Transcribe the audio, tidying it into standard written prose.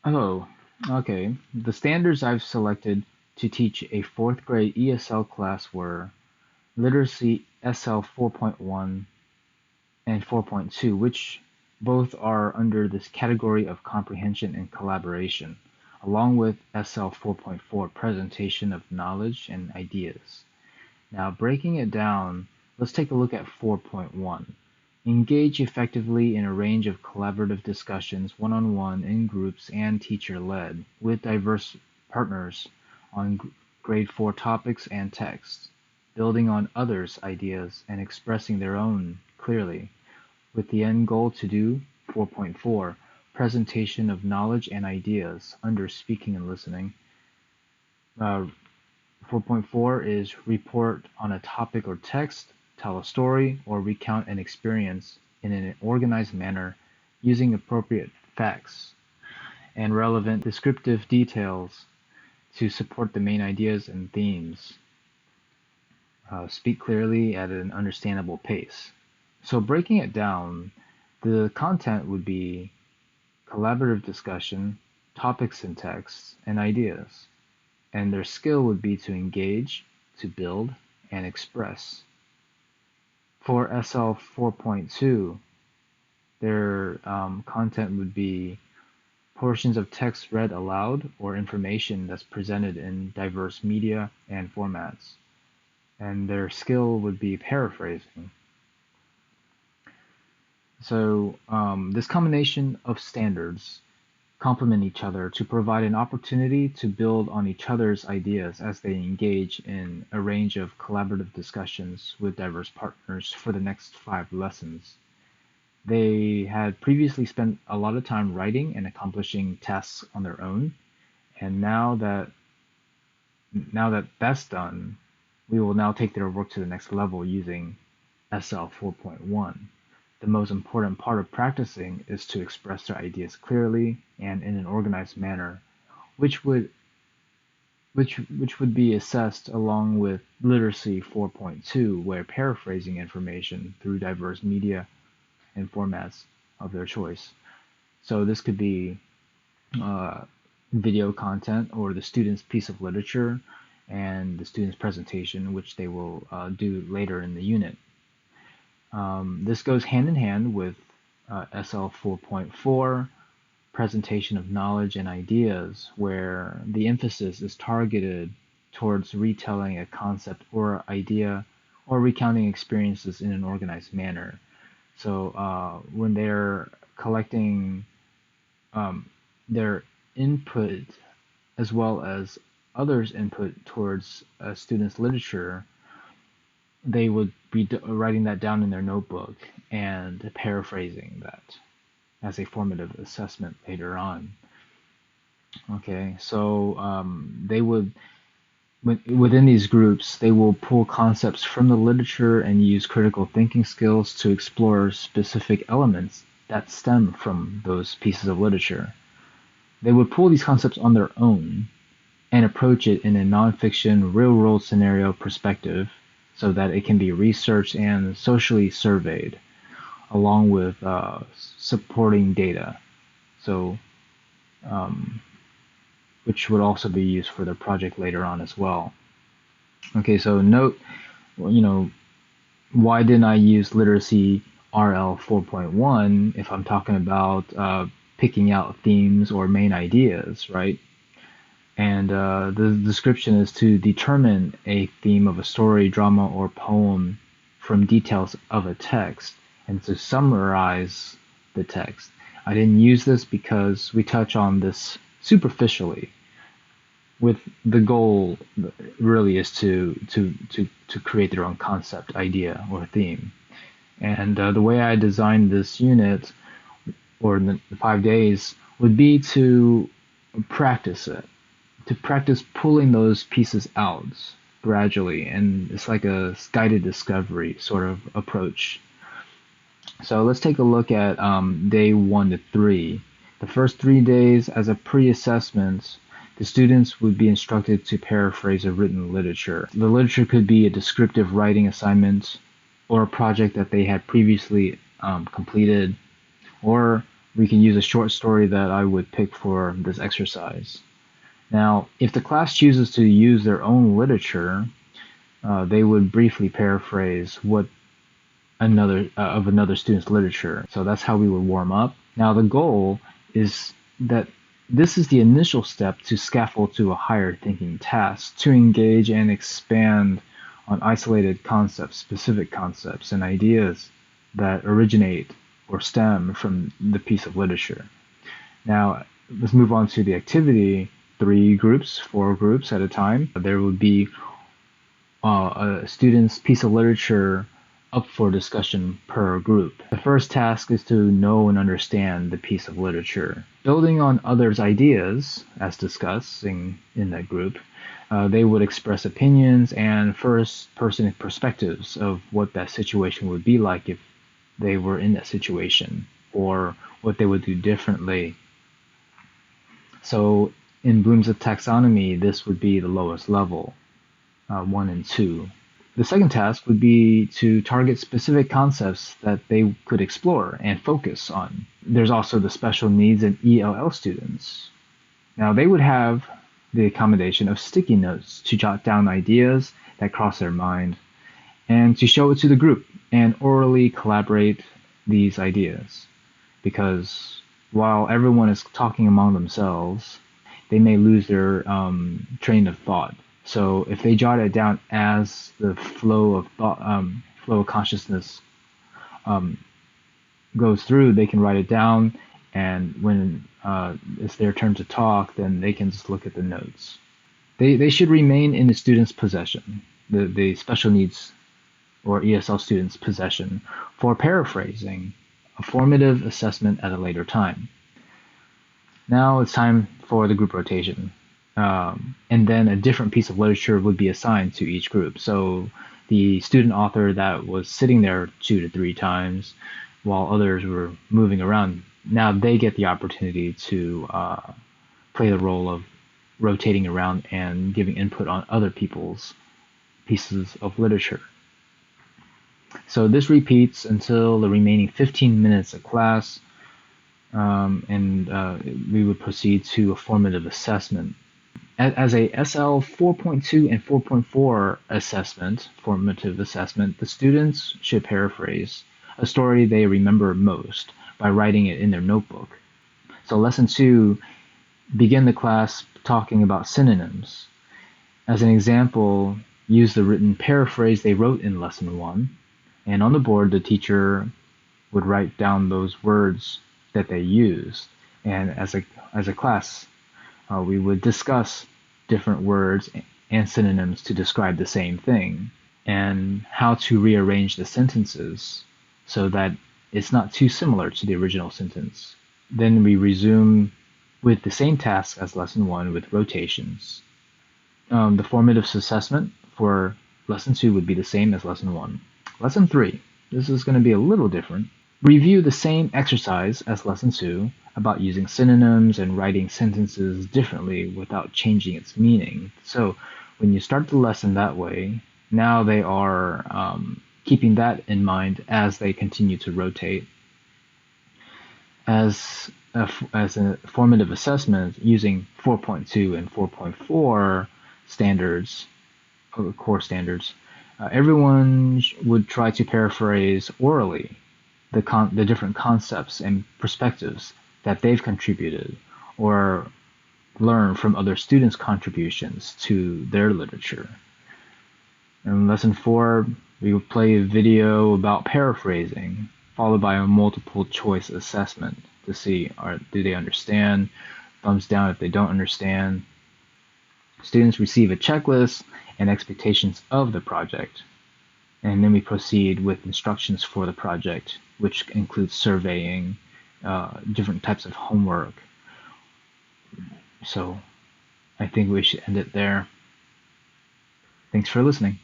Oh, okay. The standards I've selected to teach a fourth grade ESL class were Literacy SL 4.1 and 4.2, which both are under this category of comprehension and collaboration, along with SL 4.4, Presentation of Knowledge and Ideas. Now, breaking it down, let's take a look at 4.1. Engage effectively in a range of collaborative discussions, one-on-one, in groups, and teacher-led, with diverse partners on grade 4 topics and texts, building on others' ideas and expressing their own clearly, with the end goal to do 4.4, presentation of knowledge and ideas under speaking and listening. Uh, 4.4 is report on a topic or text, tell a story, or recount an experience in an organized manner using appropriate facts and relevant descriptive details to support the main ideas and themes. Speak clearly at an understandable pace. So breaking it down, the content would be collaborative discussion, topics and texts, and ideas. And their skill would be to engage, to build, and express. For SL 4.2, their content would be portions of text read aloud or information that's presented in diverse media and formats. And their skill would be paraphrasing. So this combination of standards complement each other to provide an opportunity to build on each other's ideas as they engage in a range of collaborative discussions with diverse partners for the next 5 lessons. They had previously spent a lot of time writing and accomplishing tasks on their own, and now that that's done, we will now take their work to the next level using SL 4.1. The most important part of practicing is to express their ideas clearly and in an organized manner, which would which would be assessed along with literacy 4.2, where paraphrasing information through diverse media and formats of their choice. So this could be uh, video content or the student's piece of literature and the student's presentation, which they will do later in the unit. This goes hand in hand with SL 4.4, presentation of knowledge and ideas, where the emphasis is targeted towards retelling a concept or idea or recounting experiences in an organized manner. So when they're collecting their input as well as others' input towards a student's literature, they would be writing that down in their notebook and paraphrasing that as a formative assessment later on. Okay, so they would, within these groups, they will pull concepts from the literature and use critical thinking skills to explore specific elements that stem from those pieces of literature. They would pull these concepts on their own and approach it in a nonfiction, real world scenario perspective so that it can be researched and socially surveyed along with supporting data. So, um, which would also be used for the project later on as well. Okay, so note, you know, why didn't I use literacy RL 4.1 if I'm talking about picking out themes or main ideas, right? And the description is to determine a theme of a story, drama, or poem from details of a text and to summarize the text. I didn't use this because we touch on this superficially, with the goal really is to create their own concept, idea, or theme. And the way I designed this unit, or the 5 days, would be to practice it, to practice pulling those pieces out gradually, and it's like a guided discovery sort of approach. So let's take a look at day 1 to 3. The first 3 days, as a pre-assessment, the students would be instructed to paraphrase a written literature. The literature could be a descriptive writing assignment or a project that they had previously completed, or we can use a short story that I would pick for this exercise. Now, if the class chooses to use their own literature, they would briefly paraphrase what another student's literature. So that's how we would warm up. Now, the goal is that this is the initial step to scaffold to a higher thinking task, to engage and expand on isolated concepts, specific concepts, and ideas that originate or stem from the piece of literature. Now, let's move on to the activity. 4 groups at a time. There would be a student's piece of literature up for discussion per group. The first task is to know and understand the piece of literature. Building on others' ideas, as discussed in that group, they would express opinions and first-person perspectives of what that situation would be like if they were in that situation, or what they would do differently. So in Bloom's taxonomy, this would be the lowest level, 1 and 2. The second task would be to target specific concepts that they could explore and focus on. There's also the special needs and ELL students. Now, they would have the accommodation of sticky notes to jot down ideas that cross their mind and to show it to the group and orally collaborate these ideas. Because while everyone is talking among themselves, they may lose their train of thought. So if they jot it down as the flow of thought, flow of consciousness goes through, they can write it down, and when it's their turn to talk, then they can just look at the notes. They should remain in the student's possession, the special needs or ESL student's possession, for paraphrasing a formative assessment at a later time. Now it's time for the group rotation. And then a different piece of literature would be assigned to each group. So the student author that was sitting there 2 to 3 times while others were moving around, now they get the opportunity to play the role of rotating around and giving input on other people's pieces of literature. So this repeats until the remaining 15 minutes of class, and we would proceed to a formative assessment. As a SL 4.2 and 4.4 assessment, formative assessment, the students should paraphrase a story they remember most by writing it in their notebook. So lesson 2, begin the class talking about synonyms. As an example, use the written paraphrase they wrote in lesson 1, and on the board the teacher would write down those words that they used, and as a class we would discuss different words and synonyms to describe the same thing, and how to rearrange the sentences so that it's not too similar to the original sentence. Then we resume with the same task as lesson 1 with rotations. The formative assessment for lesson 2 would be the same as lesson 1. Lesson 3, this is going to be a little different. Review the same exercise as lesson 2 about using synonyms and writing sentences differently without changing its meaning. So when you start the lesson that way, now they are keeping that in mind as they continue to rotate. As a formative assessment using 4.2 and 4.4 standards, core standards, everyone would try to paraphrase orally the different concepts and perspectives that they've contributed, or learn from other students' contributions to their literature. In lesson 4, we will play a video about paraphrasing, followed by a multiple choice assessment to see do they understand, thumbs down if they don't understand. Students receive a checklist and expectations of the project, and then we proceed with instructions for the project, which includes surveying, different types of homework. So I think we should end it there. Thanks for listening.